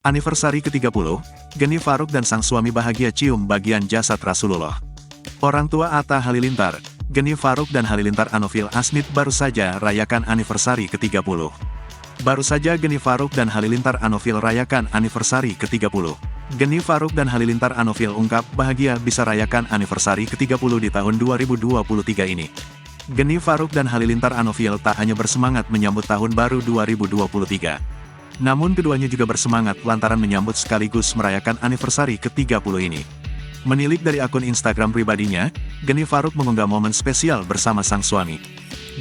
Anniversary ke-30, Geni Faruk dan sang suami bahagia cium bagian jasad Rasulullah. Orang tua Atta Halilintar, Geni Faruk dan Halilintar Anofil Asmit baru saja rayakan anniversary ke-30. Baru saja Geni Faruk dan Halilintar Anofil rayakan anniversary ke-30. Geni Faruk dan Halilintar Anofil ungkap bahagia bisa rayakan anniversary ke-30 di tahun 2023 ini. Geni Faruk dan Halilintar Anofil tak hanya bersemangat menyambut tahun baru 2023. Namun keduanya juga bersemangat lantaran menyambut sekaligus merayakan anniversary ke-30 ini. Menilik dari akun Instagram pribadinya, Geni Faruk mengunggah momen spesial bersama sang suami.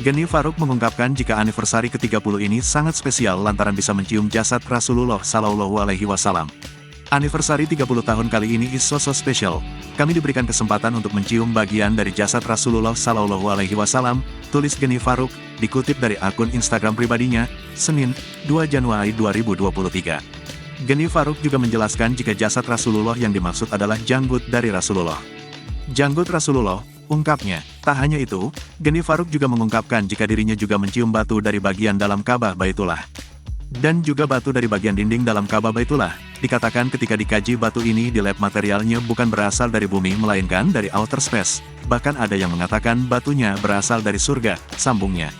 Geni Faruk mengungkapkan jika anniversary ke-30 ini sangat spesial lantaran bisa mencium jasad Rasulullah Shallallahu Alaihi Wasallam. Anniversary 30 tahun kali ini is so special. Kami diberikan kesempatan untuk mencium bagian dari jasad Rasulullah Shallallahu Alaihi Wasallam, tulis Geni Faruk, dikutip dari akun Instagram pribadinya, Senin, 2 Januari 2023. Geni Faruk juga menjelaskan jika jasad Rasulullah yang dimaksud adalah janggut dari Rasulullah. Janggut Rasulullah, ungkapnya. Tak hanya itu, Geni Faruk juga mengungkapkan jika dirinya juga mencium batu dari bagian dalam Ka'bah Baitullah. Dan juga batu dari bagian dinding dalam Ka'bah Baitullah. Dikatakan ketika dikaji batu ini di lab materialnya bukan berasal dari bumi melainkan dari outer space. Bahkan ada yang mengatakan batunya berasal dari surga, sambungnya.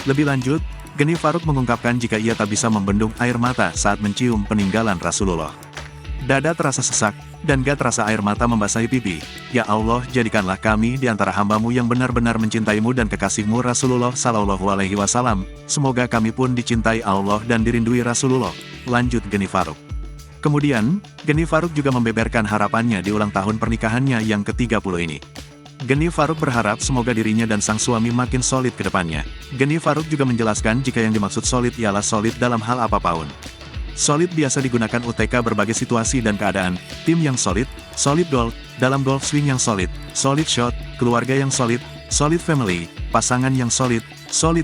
Lebih lanjut, Geni Faruk mengungkapkan jika ia tak bisa membendung air mata saat mencium peninggalan Rasulullah. Dada terasa sesak, dan gak terasa air mata membasahi pipi. Ya Allah, jadikanlah kami di antara hamba-Mu yang benar-benar mencintaimu dan kekasih-Mu Rasulullah Shallallahu Alaihi Wasallam. Semoga kami pun dicintai Allah dan dirindui Rasulullah, lanjut Geni Faruk. Kemudian, Geni Faruk juga membeberkan harapannya di ulang tahun pernikahannya yang ke-30 ini. Geni Faruk berharap semoga dirinya dan sang suami makin solid ke depannya. Geni Faruk juga menjelaskan jika yang dimaksud solid ialah solid dalam hal apapun. Solid biasa digunakan UTK berbagai situasi dan keadaan, tim yang solid goal, dalam golf swing yang solid shot, keluarga yang solid family, pasangan yang solid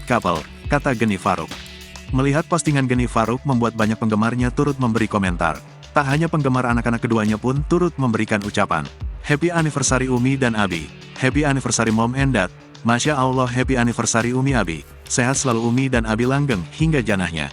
couple, kata Geni Faruk. Melihat postingan Geni Faruk membuat banyak penggemarnya turut memberi komentar. Tak hanya penggemar anak-anak keduanya pun turut memberikan ucapan. Happy anniversary Umi dan Abi. Happy anniversary Mom and Dad. Masya Allah happy anniversary Umi Abi. Sehat selalu Umi dan Abi langgeng hingga janahnya.